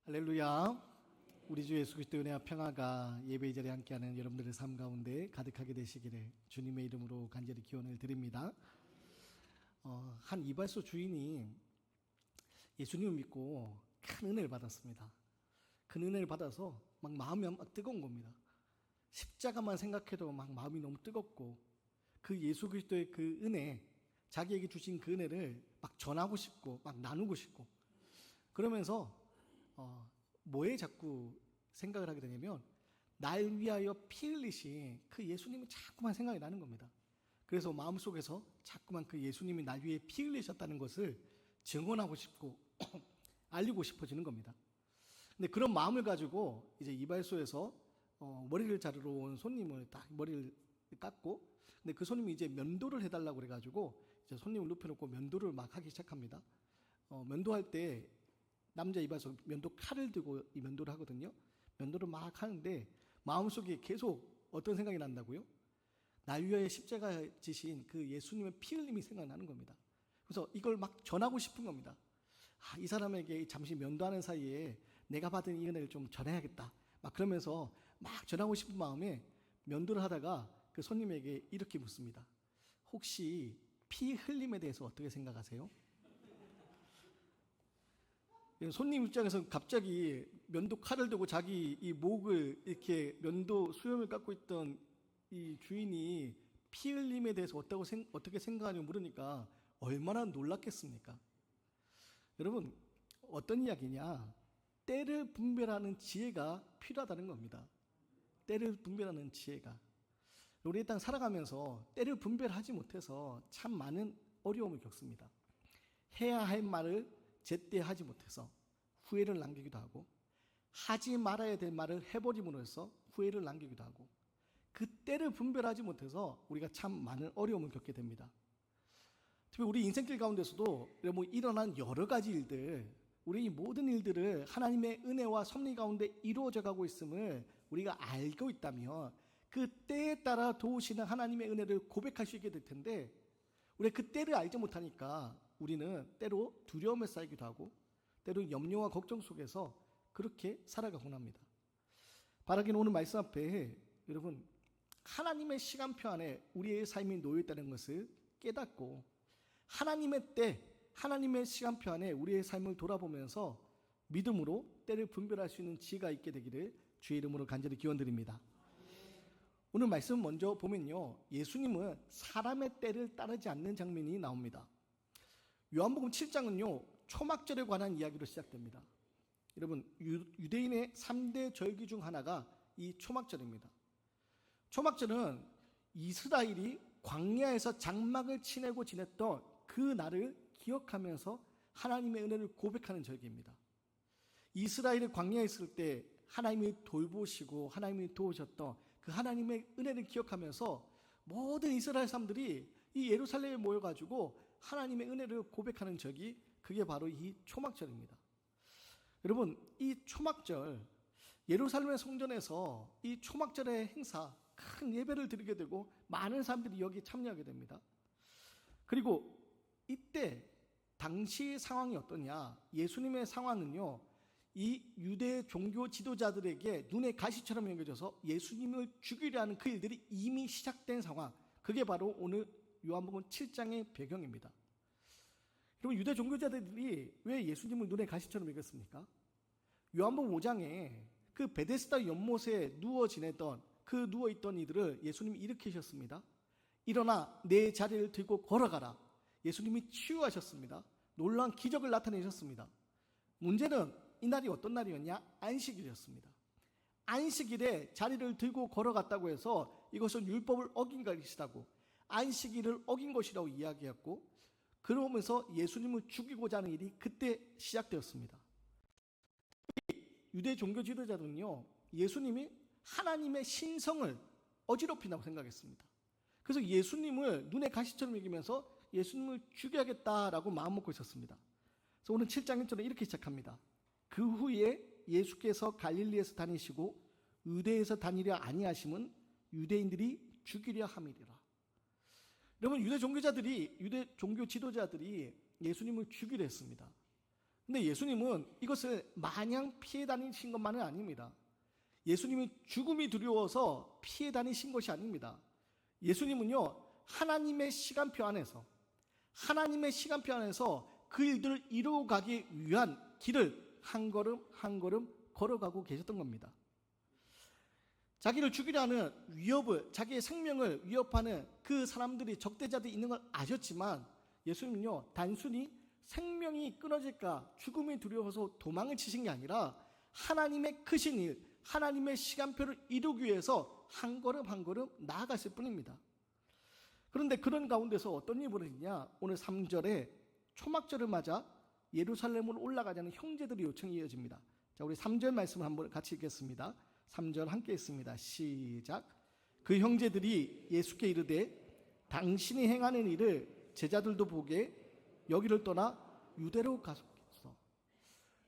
할렐루야. 우리 주 예수 그리스도의 은혜와 평화가 예배 자리에 함께하는 여러분들의 삶 가운데 가득하게 되시기를 주님의 이름으로 간절히 기원을 드립니다. 한 이발소 주인이 예수님을 믿고 큰 은혜를 받았습니다. 큰 은혜를 받아서 막 마음이 막 뜨거운 겁니다. 십자가만 생각해도 막 마음이 너무 뜨겁고 그 예수 그리스도의 그 은혜, 자기에게 주신 그 은혜를 막 전하고 싶고 막 나누고 싶고 그러면서 뭐에 자꾸 생각을 하게 되냐면 날 위하여 피 흘리신 그 예수님이 자꾸만 생각이 나는 겁니다. 그래서 마음속에서 자꾸만 그 예수님이 날 위해 피 흘리셨다는 것을 증언하고 싶고 알리고 싶어지는 겁니다. 근데 그런 마음을 가지고 이제 이발소에서 머리를 자르러 온 손님을 딱 머리를 깎고, 근데 그 손님이 이제 면도를 해달라고 그래가지고 이제 손님을 눕혀놓고 면도를 막 하기 시작합니다. 면도할 때 남자 이발소 면도 칼을 들고 이 면도를 하거든요. 면도를 막 하는데 마음속에 계속 어떤 생각이 난다고요? 날 위하여 십자가 지신 그 예수님의 피 흘림이 생각나는 겁니다. 그래서 이걸 막 전하고 싶은 겁니다. 이 사람에게 잠시 면도하는 사이에 내가 받은 이 은혜를 좀 전해야겠다. 막 그러면서 막 전하고 싶은 마음에 면도를 하다가 그 손님에게 이렇게 묻습니다. 혹시 피 흘림에 대해서 어떻게 생각하세요? 손님 입장에서는 갑자기 면도 칼을 들고 자기 이 목을 이렇게 면도 수염을 깎고 있던 이 주인이 피 흘림에 대해서 어떻게 생각하냐고 물으니까 얼마나 놀랐겠습니까? 여러분, 어떤 이야기냐? 때를 분별하는 지혜가 필요하다는 겁니다. 때를 분별하는 지혜가. 우리 이 땅 살아가면서 때를 분별하지 못해서 참 많은 어려움을 겪습니다. 해야 할 말을 제때 하지 못해서 후회를 남기기도 하고, 하지 말아야 될 말을 해버림으로 해서 후회를 남기기도 하고, 그 때를 분별하지 못해서 우리가 참 많은 어려움을 겪게 됩니다. 특히 우리 인생길 가운데서도 일어난 여러 가지 일들, 우리 이 모든 일들을 하나님의 은혜와 섭리 가운데 이루어져 가고 있음을 우리가 알고 있다면 그 때에 따라 도우시는 하나님의 은혜를 고백할 수 있게 될 텐데, 우리가 그 때를 알지 못하니까 우리는 때로 두려움에 쌓이기도 하고 때로 염려와 걱정 속에서 그렇게 살아가곤 합니다. 바라기는 오늘 말씀 앞에 여러분 하나님의 시간표 안에 우리의 삶이 놓여 있다는 것을 깨닫고 하나님의 때, 하나님의 시간표 안에 우리의 삶을 돌아보면서 믿음으로 때를 분별할 수 있는 지혜가 있게 되기를 주의 이름으로 간절히 기원드립니다. 오늘 말씀 먼저 보면요, 예수님은 사람의 때를 따르지 않는 장면이 나옵니다. 요한복음 7장은요 초막절에 관한 이야기로 시작됩니다. 여러분, 유대인의 3대 절기 중 하나가 이 초막절입니다. 초막절은 이스라엘이 광야에서 장막을 치내고 지냈던 그 날을 기억하면서 하나님의 은혜를 고백하는 절기입니다. 이스라엘이 광야에 있을 때 하나님이 돌보시고 하나님이 도우셨던 그 하나님의 은혜를 기억하면서 모든 이스라엘 사람들이 이 예루살렘에 모여가지고 하나님의 은혜를 고백하는 절기, 그게 바로 이 초막절입니다. 여러분, 이 초막절, 예루살렘의 성전에서 이 초막절의 행사, 큰 예배를 드리게 되고 많은 사람들이 여기 참여하게 됩니다. 그리고 이때 당시 상황이 어떠냐? 예수님의 상황은요, 이 유대 종교 지도자들에게 눈에 가시처럼 여겨져서 예수님을 죽이려 하는 그 일들이 이미 시작된 상황, 그게 바로 오늘 요한복음 7장의 배경입니다. 여러분, 유대 종교자들이 왜 예수님을 눈에 가시처럼 여겼습니까? 요한복음 5장에 그 베데스다 연못에 누워 지내던 그 누워있던 이들을 예수님이 일으키셨습니다. 일어나 내 자리를 들고 걸어가라. 예수님이 치유하셨습니다. 놀라운 기적을 나타내셨습니다. 문제는 이 날이 어떤 날이었냐? 안식일이었습니다. 안식일에 자리를 들고 걸어갔다고 해서 이것은 율법을 어긴 것이라고, 안식일을 어긴 것이라고 이야기했고, 그러면서 예수님을 죽이고자 하는 일이 그때 시작되었습니다. 유대 종교 지도자들은요, 예수님이 하나님의 신성을 어지럽힌다고 생각했습니다. 그래서 예수님을 눈에 가시처럼 여기면서 예수님을 죽여야겠다라고 마음먹고 있었습니다. 그래서 오늘 7장 1절에 이렇게 시작합니다. 그 후에 예수께서 갈릴리에서 다니시고 유대에서 다니려 아니하심은 유대인들이 죽이려 함이리라. 여러분, 유대 종교 지도자들이 예수님을 죽이려 했습니다. 근데 예수님은 이것을 마냥 피해 다니신 것만은 아닙니다. 예수님이 죽음이 두려워서 피해 다니신 것이 아닙니다. 예수님은요, 하나님의 시간표 안에서 그 일들을 이루어가기 위한 길을 한 걸음 한 걸음 걸어가고 계셨던 겁니다. 자기를 죽이려는 위협을, 자기의 생명을 위협하는 그 사람들이, 적대자들이 있는 걸 아셨지만 예수님은요, 단순히 생명이 끊어질까 죽음이 두려워서 도망을 치신 게 아니라 하나님의 크신 일, 하나님의 시간표를 이루기 위해서 한 걸음 한 걸음 나아갔을 뿐입니다. 그런데 그런 가운데서 어떤 일이 벌어지냐, 오늘 3절에 초막절을 맞아 예루살렘으로 올라가자는 형제들의 요청이 이어집니다. 자, 우리 3절 말씀을 한번 같이 읽겠습니다. 3절 함께 읽습니다. 시작. 그 형제들이 예수께 이르되 당신이 행하는 일을 제자들도 보게 여기를 떠나 유대로 가소서.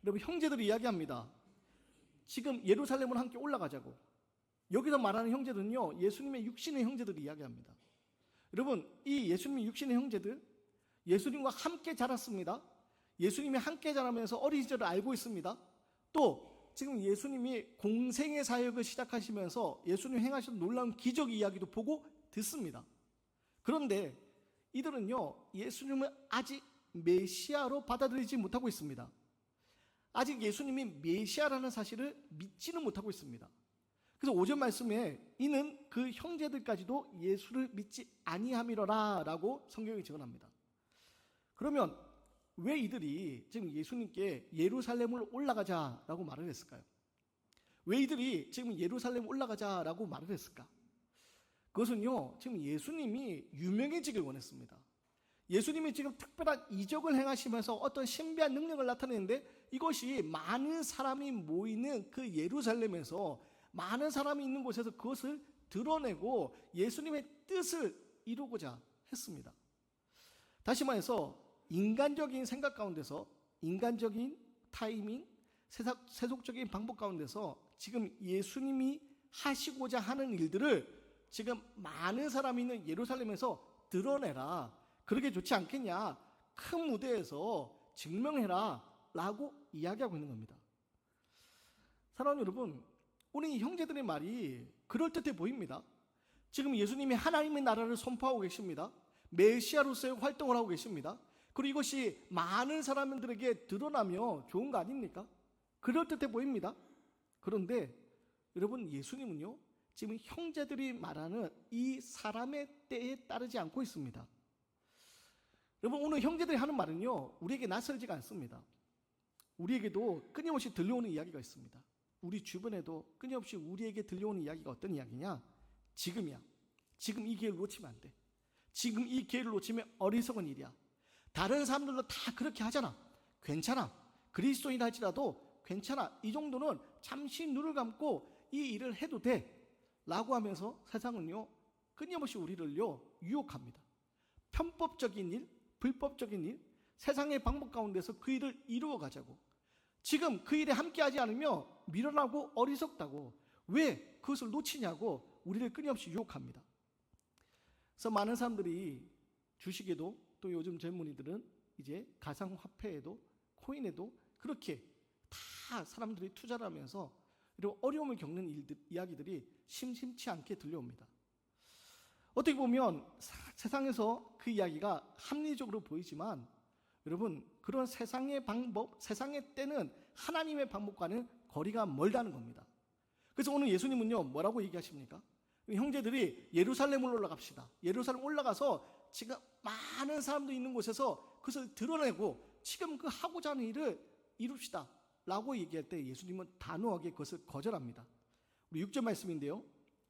여러분, 형제들이 이야기합니다. 지금 예루살렘으로 함께 올라가자고. 여기서 말하는 형제들은요, 예수님의 육신의 형제들이 이야기합니다. 여러분, 이 예수님의 육신의 형제들, 예수님과 함께 자랐습니다. 예수님이 함께 자라면서 어린 시절을 알고 있습니다. 또 지금 예수님이 공생의 사역을 시작하시면서 예수님이 행하신 놀라운 기적 이야기도 보고 듣습니다. 그런데 이들은요, 예수님을 아직 메시아로 받아들이지 못하고 있습니다. 아직 예수님이 메시아라는 사실을 믿지는 못하고 있습니다. 그래서 5절 말씀에 이는 그 형제들까지도 예수를 믿지 아니함이로라 라고 성경이 증언합니다. 그러면 왜 이들이 지금 예수님께 예루살렘으로 올라가자라고 말을 했을까요? 왜 이들이 지금 예루살렘 올라가자라고 말을 했을까? 그것은요, 지금 예수님이 유명해지길 원했습니다. 예수님이 지금 특별한 이적을 행하시면서 어떤 신비한 능력을 나타내는데 이것이 많은 사람이 모이는 그 예루살렘에서, 많은 사람이 있는 곳에서 그것을 드러내고 예수님의 뜻을 이루고자 했습니다. 다시 말해서 인간적인 생각 가운데서, 인간적인 타이밍, 세속적인 방법 가운데서 지금 예수님이 하시고자 하는 일들을 지금 많은 사람이 있는 예루살렘에서 드러내라. 그러게 좋지 않겠냐? 큰 무대에서 증명해라 라고 이야기하고 있는 겁니다. 사랑하는 여러분, 오늘 이 형제들의 말이 그럴듯해 보입니다. 지금 예수님이 하나님의 나라를 선포하고 계십니다. 메시아로서의 활동을 하고 계십니다. 그리고 이것이 많은 사람들에게 드러나며 좋은 거 아닙니까? 그럴듯해 보입니다. 그런데 여러분, 예수님은요, 지금 형제들이 말하는 이 사람의 때에 따르지 않고 있습니다. 여러분, 오늘 형제들이 하는 말은요, 우리에게 낯설지가 않습니다. 우리에게도 끊임없이 들려오는 이야기가 있습니다. 우리 주변에도 끊임없이 우리에게 들려오는 이야기가 어떤 이야기냐? 지금이야. 지금 이 기회를 놓치면 안 돼. 지금 이 기회를 놓치면 어리석은 일이야. 다른 사람들도 다 그렇게 하잖아. 괜찮아. 그리스도인 할지라도 괜찮아. 이 정도는 잠시 눈을 감고 이 일을 해도 돼 라고 하면서 세상은요, 끊임없이 우리를요 유혹합니다. 편법적인 일, 불법적인 일, 세상의 방법 가운데서 그 일을 이루어 가자고. 지금 그 일에 함께하지 않으며 미련하고 어리석다고, 왜 그것을 놓치냐고 우리를 끊임없이 유혹합니다. 그래서 많은 사람들이 주식에도, 또 요즘 젊은이들은 이제 가상화폐에도, 코인에도 그렇게 다 사람들이 투자를 하면서 이런 어려움을 겪는 이야기들이 심심치 않게 들려옵니다. 어떻게 보면 세상에서 그 이야기가 합리적으로 보이지만 여러분, 그런 세상의 방법, 세상의 때는 하나님의 방법과는 거리가 멀다는 겁니다. 그래서 오늘 예수님은요, 뭐라고 얘기하십니까? 형제들이 예루살렘으로 올라갑시다. 예루살렘 올라가서 지금 많은 사람들이 있는 곳에서 그것을 드러내고 지금 그 하고자 하는 일을 이룹시다 라고 얘기할 때 예수님은 단호하게 그것을 거절합니다. 우리 6절 말씀인데요,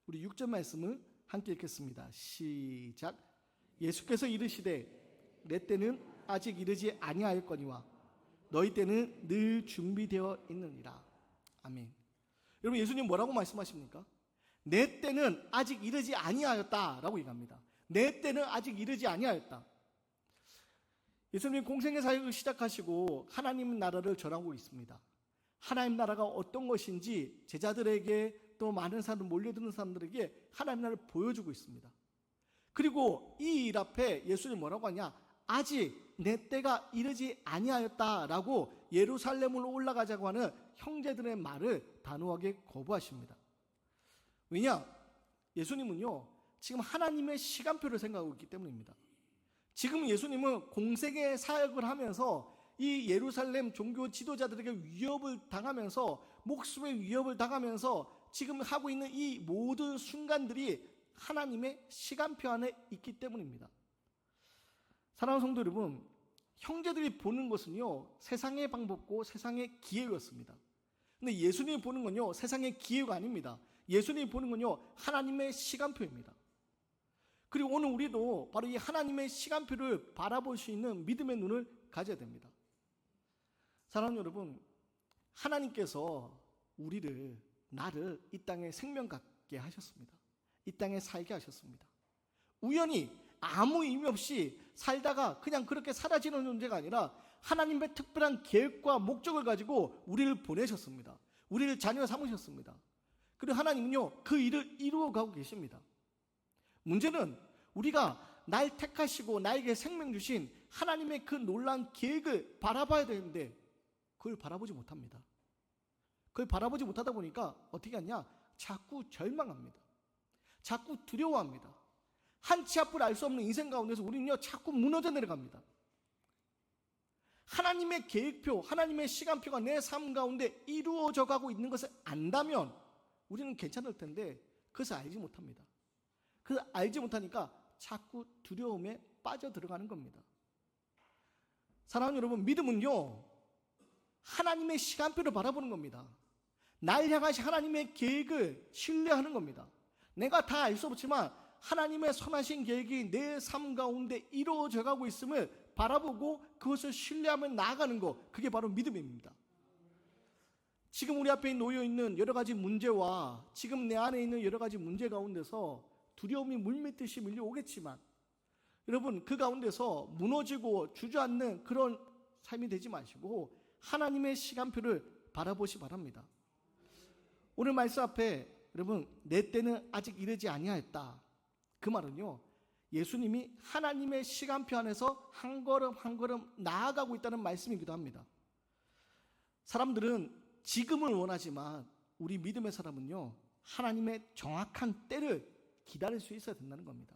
우리 6절 말씀을 함께 읽겠습니다. 시작. 예수께서 이르시되 내 때는 아직 이르지 아니하였거니와 너희 때는 늘 준비되어 있느니라. 아멘. 여러분, 예수님 뭐라고 말씀하십니까? 내 때는 아직 이르지 아니하였다라고 얘기합니다. 내 때는 아직 이르지 아니하였다. 예수님 공생의 사역을 시작하시고 하나님 나라를 전하고 있습니다. 하나님 나라가 어떤 것인지 제자들에게, 또 많은 사람들, 몰려드는 사람들에게 하나님 나라를 보여주고 있습니다. 그리고 이 일 앞에 예수님 뭐라고 하냐? 아직 내 때가 이르지 아니하였다라고 예루살렘으로 올라가자고 하는 형제들의 말을 단호하게 거부하십니다. 왜냐? 예수님은요, 지금 하나님의 시간표를 생각하고 있기 때문입니다. 지금 예수님은 공생의 사역을 하면서 이 예루살렘 종교 지도자들에게 위협을 당하면서, 목숨의 위협을 당하면서 지금 하고 있는 이 모든 순간들이 하나님의 시간표 안에 있기 때문입니다. 사랑하는 성도 여러분, 형제들이 보는 것은요, 세상의 방법고 세상의 기회였습니다. 근데 예수님이 보는 건요, 세상의 기회가 아닙니다. 예수님이 보는 건요, 하나님의 시간표입니다. 그리고 오늘 우리도 바로 이 하나님의 시간표를 바라볼 수 있는 믿음의 눈을 가져야 됩니다. 사랑하는 여러분, 하나님께서 나를 이 땅에 생명 갖게 하셨습니다. 이 땅에 살게 하셨습니다. 우연히 아무 의미 없이 살다가 그냥 그렇게 사라지는 존재가 아니라 하나님의 특별한 계획과 목적을 가지고 우리를 보내셨습니다. 우리를 자녀 삼으셨습니다. 그리고 하나님은요, 그 일을 이루어가고 계십니다. 문제는 우리가 날 택하시고 나에게 생명 주신 하나님의 그 놀라운 계획을 바라봐야 되는데 그걸 바라보지 못합니다. 그걸 바라보지 못하다 보니까 어떻게 하냐? 자꾸 절망합니다. 자꾸 두려워합니다. 한치 앞을 알 수 없는 인생 가운데서 우리는요, 자꾸 무너져 내려갑니다. 하나님의 계획표, 하나님의 시간표가 내 삶 가운데 이루어져 가고 있는 것을 안다면 우리는 괜찮을 텐데 그것을 알지 못합니다. 그것을 알지 못하니까 자꾸 두려움에 빠져 들어가는 겁니다. 사랑하는 여러분, 믿음은요, 하나님의 시간표를 바라보는 겁니다. 날 향하신 하나님의 계획을 신뢰하는 겁니다. 내가 다 알 수 없지만 하나님의 선하신 계획이 내 삶 가운데 이루어져 가고 있음을 바라보고 그것을 신뢰하며 나아가는 것, 그게 바로 믿음입니다. 지금 우리 앞에 놓여 있는 여러 가지 문제와 지금 내 안에 있는 여러 가지 문제 가운데서 두려움이 물밀듯이 밀려오겠지만 여러분, 그 가운데서 무너지고 주저앉는 그런 삶이 되지 마시고 하나님의 시간표를 바라보시 바랍니다. 오늘 말씀 앞에 여러분, 내 때는 아직 이르지 아니하였다, 그 말은요, 예수님이 하나님의 시간표 안에서 한 걸음 한 걸음 나아가고 있다는 말씀이기도 합니다. 사람들은 지금을 원하지만 우리 믿음의 사람은요, 하나님의 정확한 때를 기다릴 수 있어야 된다는 겁니다.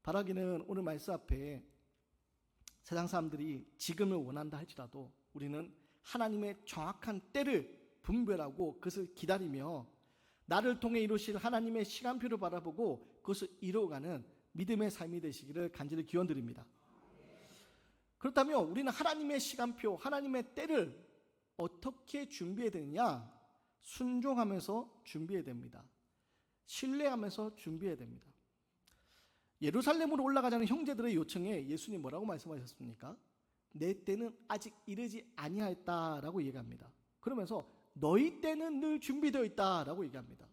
바라기는 오늘 말씀 앞에 세상 사람들이 지금을 원한다 할지라도 우리는 하나님의 정확한 때를 분별하고 그것을 기다리며 나를 통해 이루실 하나님의 시간표를 바라보고 그것을 이루어가는 믿음의 삶이 되시기를 간절히 기원드립니다. 그렇다면 우리는 하나님의 시간표, 하나님의 때를 어떻게 준비해야 되느냐? 순종하면서 준비해야 됩니다. 신뢰하면서 준비해야 됩니다. 예루살렘으로 올라가자는 형제들의 요청에 예수님 뭐라고 말씀하셨습니까? 내 때는 아직 이르지 아니하였다라고 얘기합니다. 그러면서 너희 때는 늘 준비되어 있다라고 얘기합니다.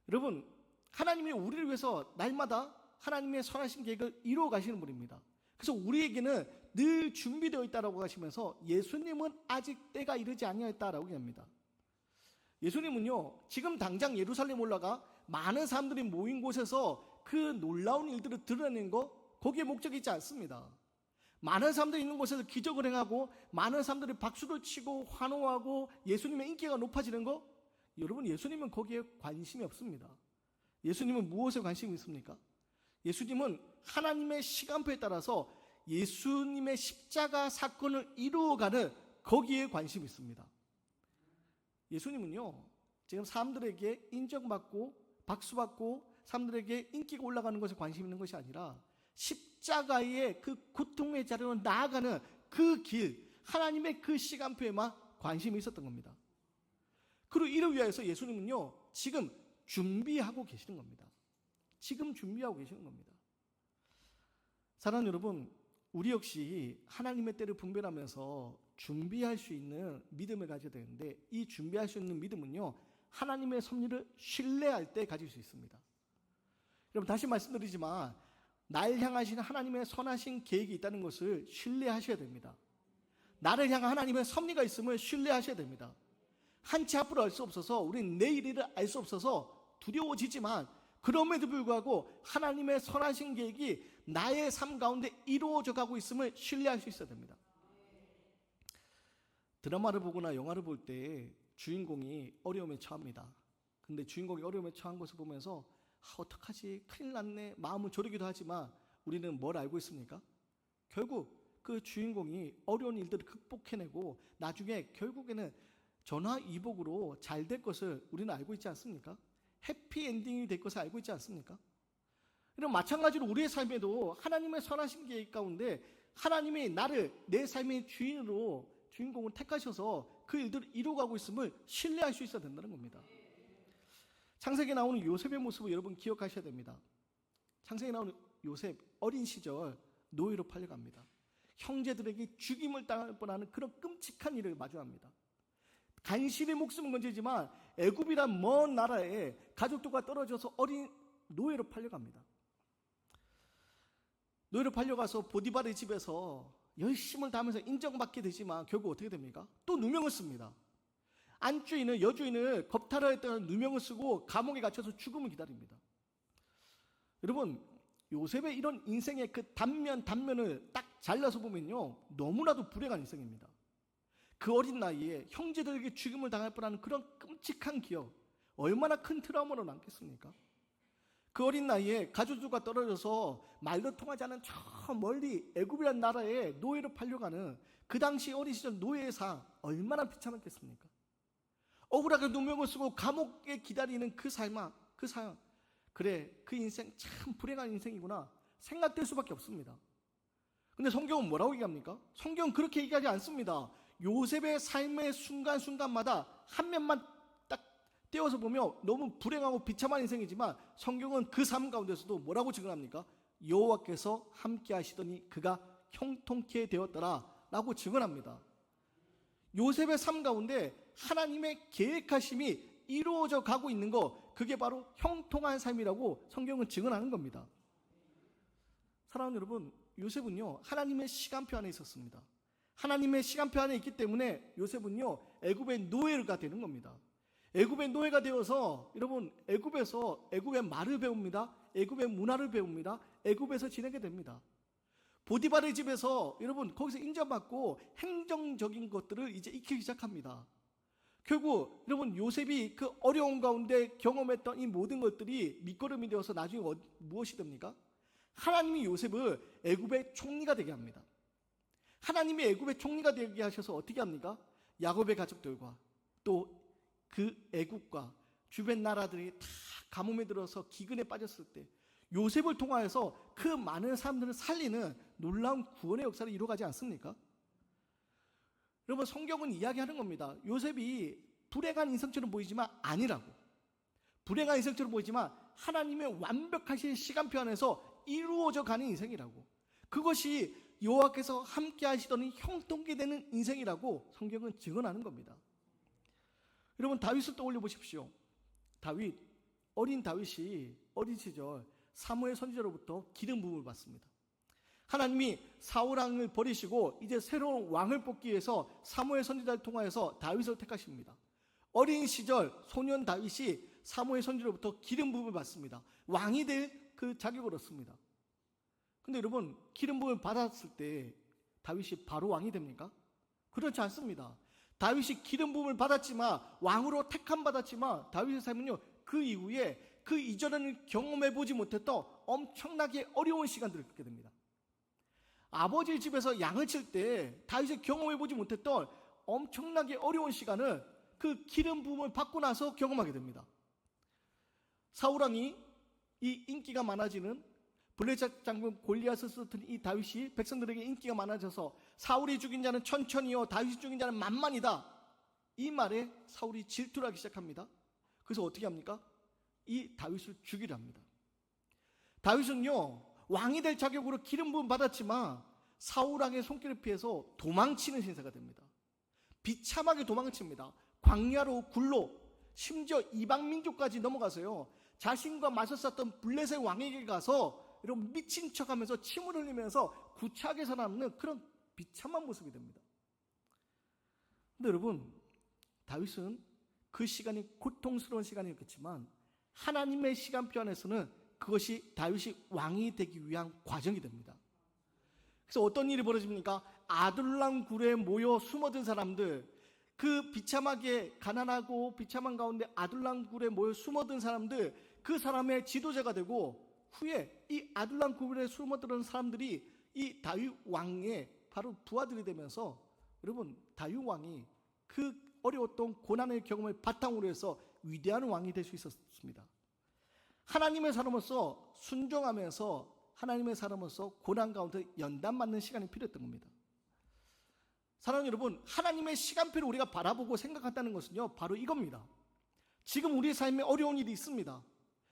여러분, 하나님이 우리를 위해서 날마다 하나님의 선하신 계획을 이루어 가시는 분입니다. 그래서 우리에게는 늘 준비되어 있다라고 하시면서 예수님은 아직 때가 이르지 아니하였다라고 얘기합니다. 예수님은요, 지금 당장 예루살렘 올라가 많은 사람들이 모인 곳에서 그 놀라운 일들을 드러내는 거, 거기에 목적이 있지 않습니다. 많은 사람들이 있는 곳에서 기적을 행하고 많은 사람들이 박수를 치고 환호하고 예수님의 인기가 높아지는 거, 여러분, 예수님은 거기에 관심이 없습니다. 예수님은 무엇에 관심이 있습니까? 예수님은 하나님의 시간표에 따라서 예수님의 십자가 사건을 이루어가는 거기에 관심이 있습니다. 예수님은요, 지금 사람들에게 인정받고 박수받고 사람들에게 인기가 올라가는 것에 관심 있는 것이 아니라 십자가의 그 고통의 자리로 나아가는 그 길, 하나님의 그 시간표에만 관심이 있었던 겁니다. 그리고 이를 위해서 예수님은요, 지금 준비하고 계시는 겁니다. 지금 준비하고 계시는 겁니다. 사랑하는 여러분, 우리 역시 하나님의 때를 분별하면서 준비할 수 있는 믿음을 가져야 되는데, 이 준비할 수 있는 믿음은요, 하나님의 섭리를 신뢰할 때 가질 수 있습니다. 여러분, 다시 말씀드리지만 날 향하신 하나님의 선하신 계획이 있다는 것을 신뢰하셔야 됩니다. 나를 향한 하나님의 섭리가 있음을 신뢰하셔야 됩니다. 한치 앞으로 알 수 없어서, 우리는 내일을 알 수 없어서 두려워지지만 그럼에도 불구하고 하나님의 선하신 계획이 나의 삶 가운데 이루어져 가고 있음을 신뢰할 수 있어야 됩니다. 드라마를 보거나 영화를 볼 때 주인공이 어려움에 처합니다. 근데 주인공이 어려움에 처한 것을 보면서 어떡하지? 큰일 났네. 마음은 졸이기도 하지만 우리는 뭘 알고 있습니까? 결국 그 주인공이 어려운 일들을 극복해내고 나중에 결국에는 전화위복으로 잘 될 것을 우리는 알고 있지 않습니까? 해피엔딩이 될 것을 알고 있지 않습니까? 이런 마찬가지로 우리의 삶에도 하나님의 선하신 계획 가운데 하나님이 나를 내 삶의 주인공을 택하셔서 그 일들을 이루어가고 있음을 신뢰할 수 있어야 된다는 겁니다. 창세기에 나오는 요셉의 모습을 여러분 기억하셔야 됩니다. 창세기에 나오는 요셉 어린 시절 노예로 팔려갑니다. 형제들에게 죽임을 당할 뻔하는 그런 끔찍한 일을 마주합니다. 간신히 목숨은 건지지만 애굽이란 먼 나라에 가족들과 떨어져서 어린 노예로 팔려갑니다. 노예로 팔려가서 보디발의 집에서 열심을 다하면서 인정받게 되지만 결국 어떻게 됩니까? 또 누명을 씁니다. 안주인은 여주인을 겁탈하려 했다는 누명을 쓰고 감옥에 갇혀서 죽음을 기다립니다. 여러분, 요셉의 이런 인생의 그 단면을 딱 잘라서 보면요, 너무나도 불행한 인생입니다. 그 어린 나이에 형제들에게 죽임을 당할 뻔하는 그런 끔찍한 기억, 얼마나 큰 트라우마로 남겠습니까? 그 어린 나이에 가족들과 떨어져서 말도 통하지 않은 저 멀리 애굽이라는 나라에 노예로 팔려가는 그 당시 어린 시절 노예의 삶, 얼마나 비참했겠습니까? 억울하게 누명을 쓰고 감옥에 기다리는 그 삶, 그래, 그 인생 참 불행한 인생이구나 생각될 수밖에 없습니다. 근데 성경은 뭐라고 얘기합니까? 성경은 그렇게 얘기하지 않습니다. 요셉의 삶의 순간순간마다 한 면만 딱 떼어서 보면 너무 불행하고 비참한 인생이지만 성경은 그 삶 가운데서도 뭐라고 증언합니까? 여호와께서 함께 하시더니 그가 형통케 되었더라 라고 증언합니다. 요셉의 삶 가운데 하나님의 계획하심이 이루어져 가고 있는 거, 그게 바로 형통한 삶이라고 성경은 증언하는 겁니다. 사랑하는 여러분, 요셉은요 하나님의 시간표 안에 있었습니다. 하나님의 시간표 안에 있기 때문에 요셉은요 애굽의 노예가 되는 겁니다. 애굽의 노예가 되어서 여러분 애굽의 말을 배웁니다. 애굽의 문화를 배웁니다. 애굽에서 지내게 됩니다. 보디발의 집에서 여러분 거기서 인정받고 행정적인 것들을 이제 익히기 시작합니다. 결국 여러분 요셉이 그 어려운 가운데 경험했던 이 모든 것들이 밑거름이 되어서 나중에 무엇이 됩니까? 하나님이 요셉을 애굽의 총리가 되게 합니다. 하나님이 애굽의 총리가 되게 하셔서 어떻게 합니까? 야곱의 가족들과 또 그 애굽과 주변 나라들이 다 가뭄에 들어서 기근에 빠졌을 때 요셉을 통하여서 그 많은 사람들을 살리는 놀라운 구원의 역사를 이루어가지 않습니까? 여러분, 성경은 이야기하는 겁니다. 요셉이 불행한 인생처럼 보이지만 아니라고. 불행한 인생처럼 보이지만 하나님의 완벽하신 시간표 안에서 이루어져 가는 인생이라고. 그것이 여호와께서 함께 하시더니 형통케 되는 인생이라고 성경은 증언하는 겁니다. 여러분, 다윗을 떠올려 보십시오. 어린 다윗이 어린 시절 사무엘 선지자로부터 기름 부음을 받습니다. 하나님이 사울 왕을 버리시고 이제 새로운 왕을 뽑기 위해서 사무엘 선지자를 통하여서 다윗을 택하십니다. 어린 시절 소년 다윗이 사무엘 선지자로부터 기름 부음을 받습니다. 왕이 될 그 자격을 얻습니다. 근데 여러분, 기름 부음을 받았을 때 다윗이 바로 왕이 됩니까? 그렇지 않습니다. 다윗이 기름 부음을 받았지만, 왕으로 택함 받았지만 다윗의 삶은요 그 이후에 그 이전에는 경험해 보지 못했던 엄청나게 어려운 시간들을 겪게 됩니다. 아버지 집에서 양을 칠 때 다윗이 경험해 보지 못했던 엄청나게 어려운 시간을 그 기름 부음을 받고 나서 경험하게 됩니다. 사울 왕이 이 인기가 많아지는 블레셋 장군 골리앗을 쓰러뜨린 이 다윗이 백성들에게 인기가 많아져서 사울이 죽인 자는 천천히요 다윗이 죽인 자는 만만이다, 이 말에 사울이 질투를 하기 시작합니다. 그래서 어떻게 합니까? 이 다윗을 죽이려 합니다. 다윗은요 왕이 될 자격으로 기름 부음 받았지만 사울 왕의 손길을 피해서 도망치는 신세가 됩니다. 비참하게 도망칩니다. 광야로 굴로, 심지어 이방 민족까지 넘어가서요 자신과 맞서 싸웠던 블레셋 왕에게 가서 이런 미친 척하면서 침을 흘리면서 구차하게 살아남는 그런 비참한 모습이 됩니다. 근데 여러분, 다윗은 그 시간이 고통스러운 시간이었겠지만 하나님의 시간표 안에서는 그것이 다윗이 왕이 되기 위한 과정이 됩니다. 그래서 어떤 일이 벌어집니까? 아둘람 굴에 모여 숨어든 사람들, 그 비참하게 가난하고 비참한 가운데 아둘람 굴에 모여 숨어든 사람들, 그 사람의 지도자가 되고, 후에 이 아둘람 굴에 숨어든 사람들이 이 다윗 왕의 바로 부하들이 되면서, 여러분, 다윗 왕이 그 어려웠던 고난의 경험을 바탕으로 해서 위대한 왕이 될 수 있었습니다. 하나님의 사람으로서 순종하면서 하나님의 사람으로서 고난 가운데 연단받는 시간이 필요했던 겁니다. 사랑하는 여러분, 하나님의 시간표를 우리가 바라보고 생각한다는 것은요, 바로 이겁니다. 지금 우리 삶에 어려운 일이 있습니다.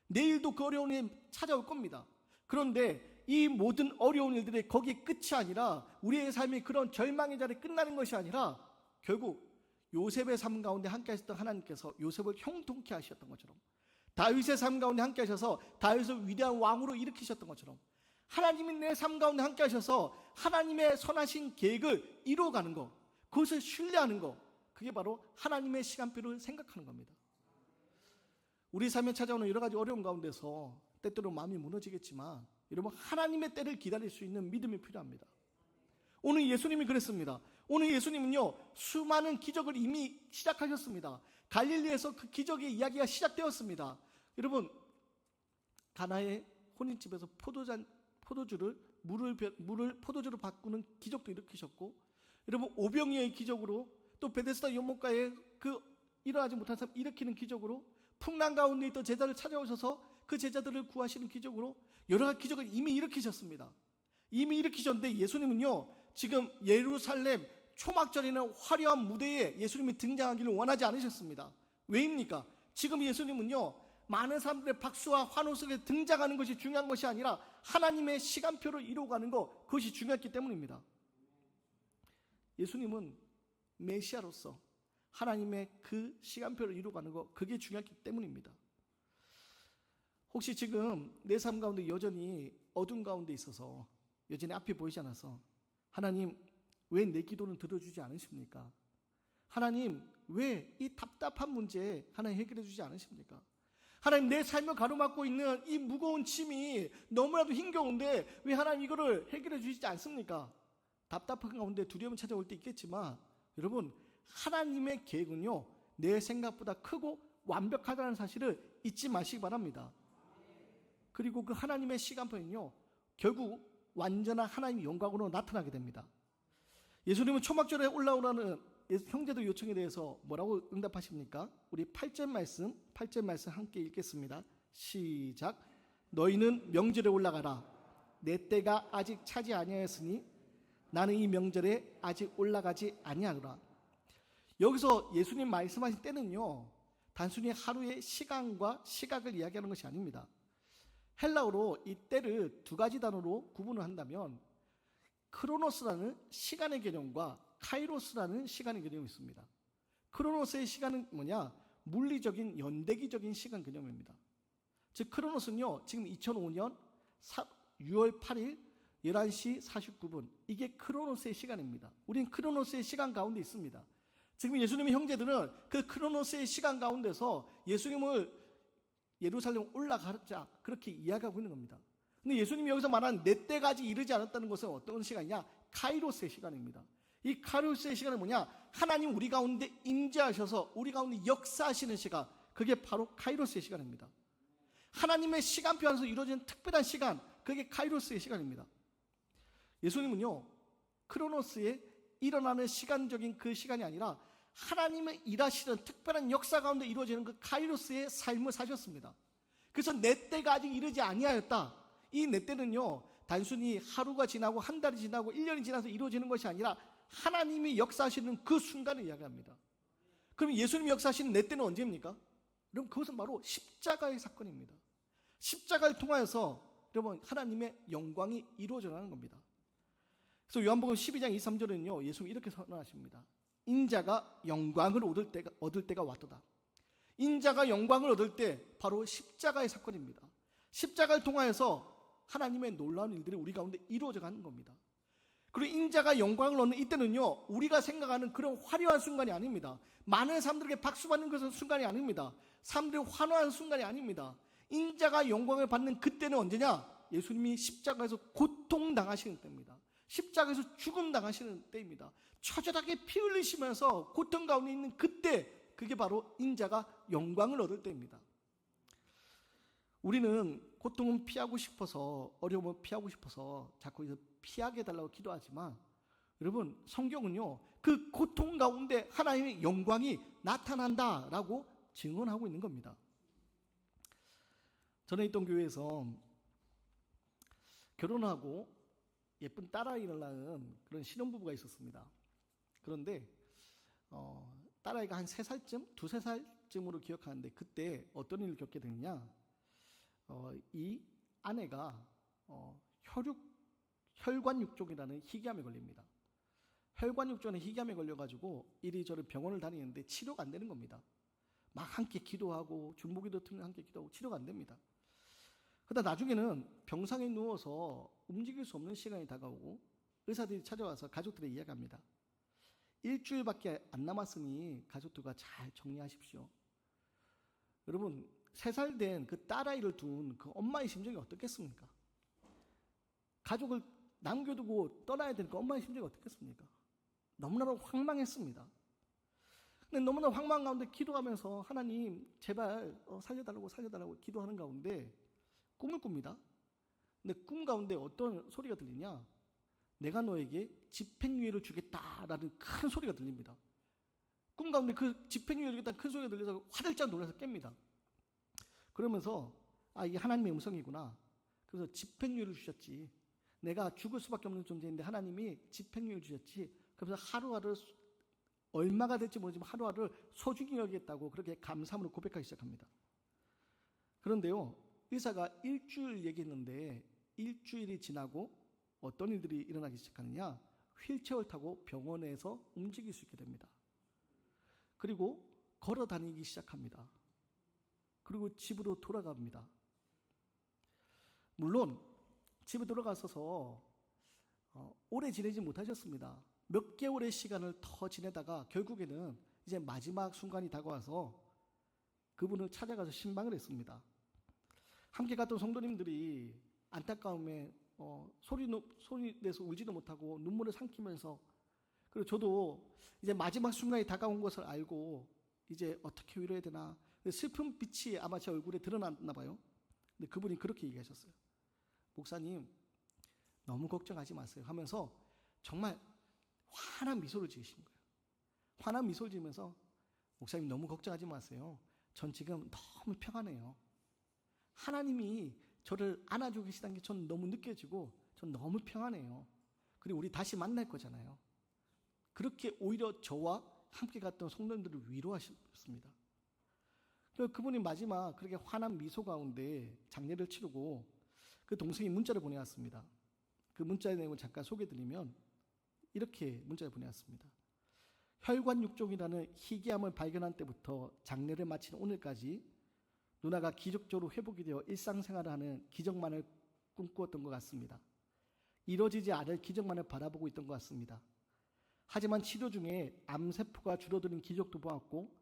내일도 그 어려운 일이 찾아올 겁니다. 그런데 이 모든 어려운 일들이 거기에 끝이 아니라, 우리의 삶이 그런 절망의 자리에 끝나는 것이 아니라, 결국 요셉의 삶 가운데 함께 하셨던 하나님께서 요셉을 형통케 하셨던 것처럼, 다윗의 삶 가운데 함께 하셔서 다윗을 위대한 왕으로 일으키셨던 것처럼, 하나님이 내 삶 가운데 함께 하셔서 하나님의 선하신 계획을 이루어가는 것, 그것을 신뢰하는 것, 그게 바로 하나님의 시간표를 생각하는 겁니다. 우리 삶에 찾아오는 여러 가지 어려움 가운데서 때때로 마음이 무너지겠지만, 여러분, 하나님의 때를 기다릴 수 있는 믿음이 필요합니다. 오늘 예수님이 그랬습니다. 오늘 예수님은요, 수많은 기적을 이미 시작하셨습니다. 갈릴리에서 그 기적의 이야기가 시작되었습니다. 여러분, 가나의 혼인집에서 포도주를 물을 포도주로 바꾸는 기적도 일으키셨고, 여러분, 오병이어의 기적으로, 또 베데스다 연못가에 그 일어나지 못한 사람 일으키는 기적으로, 풍랑 가운데 있던 제자를 찾아오셔서 그 제자들을 구하시는 기적으로 여러 가지 기적을 이미 일으키셨습니다. 이미 일으키셨는데, 예수님은요, 지금 예루살렘 초막절이나 화려한 무대에 예수님이 등장하기를 원하지 않으셨습니다. 왜입니까? 지금 예수님은요, 많은 사람들의 박수와 환호 속에 등장하는 것이 중요한 것이 아니라 하나님의 시간표를 이루어가는 것, 그것이 중요했기 때문입니다. 예수님은 메시아로서 하나님의 그 시간표를 이루어가는 것, 그게 중요했기 때문입니다. 혹시 지금 내 삶 가운데 여전히 어둠 가운데 있어서, 여전히 앞이 보이지 않아서, 하나님, 왜 내 기도는 들어주지 않으십니까? 하나님, 왜 이 답답한 문제 하나님 해결해 주지 않으십니까? 하나님, 내 삶을 가로막고 있는 이 무거운 짐이 너무나도 힘겨운데 왜 하나님 이거를 해결해 주시지 않습니까? 답답한 가운데 두려움이 찾아올 때 있겠지만, 여러분, 하나님의 계획은요, 내 생각보다 크고 완벽하다는 사실을 잊지 마시기 바랍니다. 그리고 그 하나님의 시간표는요, 결국 완전한 하나님의 영광으로 나타나게 됩니다. 예수님은 초막절에 올라오라는 형제들 요청에 대해서 뭐라고 응답하십니까? 우리 8절 말씀 함께 읽겠습니다. 시작. 너희는 명절에 올라가라. 내 때가 아직 차지 아니하였으니 나는 이 명절에 아직 올라가지 아니하노라. 여기서 예수님 말씀하신 때는요, 단순히 하루의 시간과 시각을 이야기하는 것이 아닙니다. 헬라어로 이 때를 두 가지 단어로 구분을 한다면, 크로노스라는 시간의 개념과 카이로스라는 시간의 개념이 있습니다. 크로노스의 시간은 뭐냐? 물리적인 연대기적인 시간 개념입니다. 즉, 크로노스는요, 지금 2005년 6월 8일 11시 49분, 이게 크로노스의 시간입니다. 우린 크로노스의 시간 가운데 있습니다. 지금 예수님의 형제들은 그 크로노스의 시간 가운데서 예수님을 예루살렘 올라가자, 그렇게 이야기하고 있는 겁니다. 근데 예수님이 여기서 말한 내 때까지 이르지 않았다는 것은 어떤 시간이냐? 카이로스의 시간입니다. 이 카이로스의 시간은 뭐냐? 하나님 우리 가운데 임재하셔서 우리 가운데 역사하시는 시간, 그게 바로 카이로스의 시간입니다. 하나님의 시간표 안에서 이루어지는 특별한 시간, 그게 카이로스의 시간입니다. 예수님은요, 크로노스에 일어나는 시간적인 그 시간이 아니라 하나님의 일하시는 특별한 역사 가운데 이루어지는 그 카이로스의 삶을 사셨습니다. 그래서 내 때가 아직 이르지 아니하였다. 이 내 때는요, 단순히 하루가 지나고 한 달이 지나고 1년이 지나서 이루어지는 것이 아니라 하나님이 역사하시는 그 순간을 이야기합니다. 그럼 예수님이 역사하시는 내 때는 언제입니까? 여러분, 그것은 바로 십자가의 사건입니다. 십자가를 통하여서 여러분, 하나님의 영광이 이루어져 가는 겁니다. 그래서 요한복음 12장 23절에는요, 예수님이 이렇게 선언하십니다. 인자가 영광을 얻을 때가 왔도다. 인자가 영광을 얻을 때 바로 십자가의 사건입니다. 십자가를 통하여서 하나님의 놀라운 일들이 우리 가운데 이루어져 가는 겁니다. 그리고 인자가 영광을 얻는 이때는요, 우리가 생각하는 그런 화려한 순간이 아닙니다. 많은 사람들에게 박수받는 것은 순간이 아닙니다. 사람들이 환호하는 순간이 아닙니다. 인자가 영광을 받는 그때는 언제냐? 예수님이 십자가에서 고통당하시는 때입니다. 십자가에서 죽음당하시는 때입니다. 처절하게 피 흘리시면서 고통 가운데 있는 그때, 그게 바로 인자가 영광을 얻을 때입니다. 우리는 고통은 피하고 싶어서, 어려움은 피하고 싶어서 자꾸 피하게 해달라고 기도하지만, 여러분, 성경은요 그 고통 가운데 하나님의 영광이 나타난다라고 증언하고 있는 겁니다. 전에 있던 교회에서 결혼하고 예쁜 딸아이를 낳은 그런 신혼부부가 있었습니다. 그런데 딸아이가 한 3살쯤, 2~3살쯤으로 기억하는데, 그때 어떤 일을 겪게 됐냐? 이 아내가 혈관육종이라는 희귀암에 걸립니다. 혈관육종의 희귀암에 걸려가지고 이리저리 병원을 다니는데 치료가 안 되는 겁니다. 막 함께 기도하고 중보기도 틀면 함께 기도하고 치료가 안 됩니다. 그러다 나중에는 병상에 누워서 움직일 수 없는 시간이 다가오고 의사들이 찾아와서 가족들에 이야기합니다. 일주일밖에 안 남았으니 가족들과 잘 정리하십시오. 여러분, 3살 된 그 딸아이를 둔 그 엄마의 심정이 어떻겠습니까? 가족을 남겨두고 떠나야 되니까 엄마의 심정이 어떻겠습니까? 너무나도 황망했습니다. 근데 너무나 황망한 가운데 기도하면서 하나님 제발 살려달라고 기도하는 가운데 꿈을 꿉니다. 근데 꿈 가운데 어떤 소리가 들리냐? 내가 너에게 집행유예를 주겠다라는 큰 소리가 들립니다. 꿈 가운데 그 집행유예를 주겠다는 큰 소리가 들려서 화들짝 놀라서 깹니다. 그러면서 이게 하나님의 음성이구나. 그래서 집행유예를 주셨지. 내가 죽을 수밖에 없는 존재인데 하나님이 집행유예를 주셨지. 그래서 하루하루 얼마가 될지 모르지만 하루하루를 소중히 여기겠다고 그렇게 감사함으로 고백하기 시작합니다. 그런데요, 의사가 일주일 얘기했는데 일주일이 지나고 어떤 일들이 일어나기 시작하느냐? 휠체어를 타고 병원에서 움직일 수 있게 됩니다. 그리고 걸어 다니기 시작합니다. 그리고 집으로 돌아갑니다. 물론 집에 돌아가서서 오래 지내지 못하셨습니다. 몇 개월의 시간을 더 지내다가 결국에는 이제 마지막 순간이 다가와서 그분을 찾아가서 신방을 했습니다. 함께 갔던 성도님들이 안타까움에 소리 내서 울지도 못하고 눈물을 삼키면서, 그리고 저도 이제 마지막 순간이 다가온 것을 알고 이제 어떻게 위로해야 되나, 슬픈 빛이 아마 제 얼굴에 드러났나 봐요. 근데 그분이 그렇게 얘기하셨어요. 목사님, 너무 걱정하지 마세요 하면서 정말 환한 미소를 지으신 거예요. 환한 미소를 지으면서, 목사님 너무 걱정하지 마세요. 전 지금 너무 평안해요. 하나님이 저를 안아주고 계시다는 게 전 너무 느껴지고 전 너무 평안해요. 그리고 우리 다시 만날 거잖아요. 그렇게 오히려 저와 함께 갔던 성도님들을 위로하셨습니다. 그분이 마지막 그렇게 환한 미소 가운데 장례를 치르고 그 동생이 문자를 보내왔습니다. 그 문자의 내용을 잠깐 소개해드리면 이렇게 문자를 보내왔습니다. 혈관육종이라는 희귀암을 발견한 때부터 장례를 마친 오늘까지 누나가 기적적으로 회복이 되어 일상생활을 하는 기적만을 꿈꾸었던 것 같습니다. 이루어지지 않을 기적만을 바라보고 있던 것 같습니다. 하지만 치료 중에 암세포가 줄어드는 기적도 보았고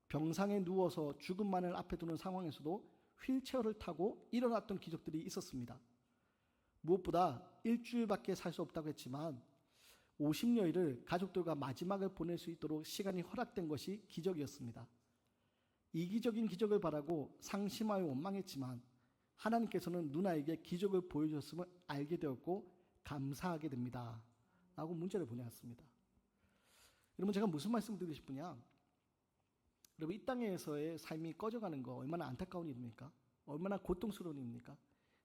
병상에 누워서 죽음만을 앞에 두는 상황에서도 휠체어를 타고 일어났던 기적들이 있었습니다. 무엇보다 일주일밖에 살 수 없다고 했지만 50여일을 가족들과 마지막을 보낼 수 있도록 시간이 허락된 것이 기적이었습니다. 이기적인 기적을 바라고 상심하여 원망했지만 하나님께서는 누나에게 기적을 보여주셨음을 알게 되었고 감사하게 됩니다. 라고 문자를 보내왔습니다. 여러분, 제가 무슨 말씀을 드리고 싶으냐? 여러분, 이 땅에서의 삶이 꺼져가는 거 얼마나 안타까운 일입니까? 얼마나 고통스러운 일입니까?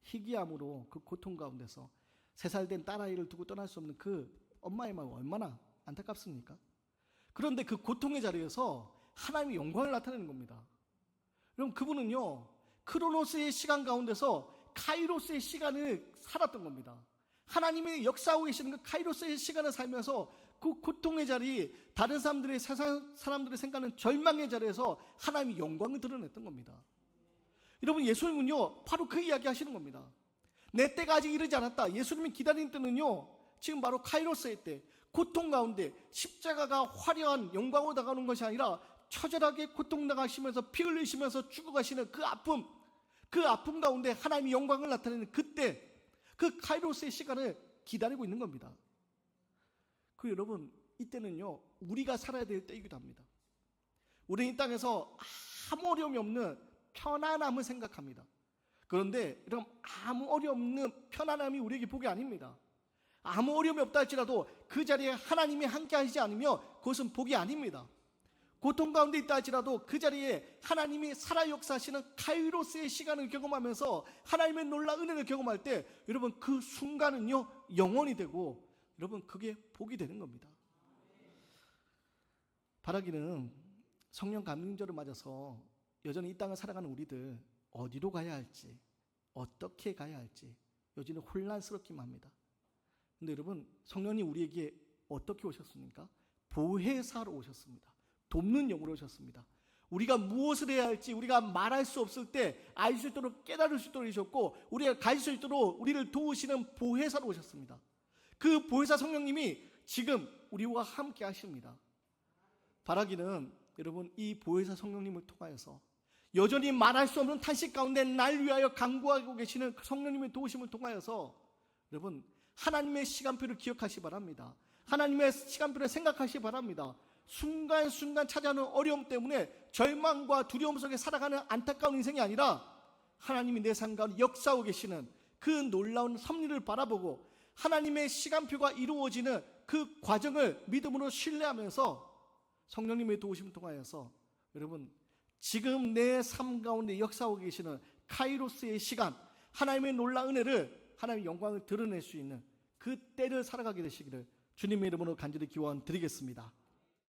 희귀암으로 그 고통 가운데서 3살 된 딸아이를 두고 떠날 수 없는 그 엄마의 마음 얼마나 안타깝습니까? 그런데 그 고통의 자리에서 하나님의 영광을 나타내는 겁니다. 여러분, 그분은요 크로노스의 시간 가운데서 카이로스의 시간을 살았던 겁니다. 하나님이 역사하고 계시는 그 카이로스의 시간을 살면서 그 고통의 자리, 다른 사람들의 세상 사람들이 생각하는 절망의 자리에서 하나님의 영광을 드러냈던 겁니다. 여러분, 예수님은요 바로 그 이야기 하시는 겁니다. 내 때가 아직 이르지 않았다. 예수님이 기다리는 때는요 지금 바로 카이로스의 때, 고통 가운데 십자가가 화려한 영광으로 다가오는 것이 아니라 처절하게 고통당하시면서 피 흘리시면서 죽어가시는 그 아픔, 그 아픔 가운데 하나님의 영광을 나타내는 그때 그 카이로스의 시간을 기다리고 있는 겁니다. 그 여러분, 이때는요 우리가 살아야 될 때이기도 합니다. 우리는 이 땅에서 아무 어려움이 없는 편안함을 생각합니다. 그런데 여러분, 아무 어려움 없는 편안함이 우리에게 복이 아닙니다. 아무 어려움이 없다 할지라도 그 자리에 하나님이 함께 하시지 않으면 그것은 복이 아닙니다. 고통 가운데 있다 할지라도 그 자리에 하나님이 살아 역사하시는 카이로스의 시간을 경험하면서 하나님의 놀라운 은혜를 경험할 때 여러분, 그 순간은요 영원이 되고 여러분, 그게 복이 되는 겁니다. 바라기는 성령 감림절을 맞아서 여전히 이 땅을 살아가는 우리들 어디로 가야 할지, 어떻게 가야 할지 여전히 혼란스럽기만 합니다. 근데 여러분, 성령님 우리에게 어떻게 오셨습니까? 보혜사로 오셨습니다. 돕는 영으로 오셨습니다. 우리가 무엇을 해야 할지 우리가 말할 수 없을 때 알 수 있도록 깨달을 수 있도록 오셨고, 우리가 갈 수 있도록 우리를 도우시는 보혜사로 오셨습니다. 그 보혜사 성령님이 지금 우리와 함께 하십니다. 바라기는 여러분, 이 보혜사 성령님을 통하여서 여전히 말할 수 없는 탄식 가운데 날 위하여 간구하고 계시는 성령님의 도우심을 통하여서 여러분, 하나님의 시간표를 기억하시기 바랍니다. 하나님의 시간표를 생각하시기 바랍니다. 순간순간 찾아오는 어려움 때문에 절망과 두려움 속에 살아가는 안타까운 인생이 아니라 하나님이 내 삶 가운데 역사하고 계시는 그 놀라운 섭리를 바라보고 하나님의 시간표가 이루어지는 그 과정을 믿음으로 신뢰하면서 성령님의 도우심을 통하여서 여러분, 지금 내 삶 가운데 역사하고 계시는 카이로스의 시간, 하나님의 놀라운 은혜를, 하나님의 영광을 드러낼 수 있는 그 때를 살아가게 되시기를 주님의 이름으로 간절히 기원 드리겠습니다.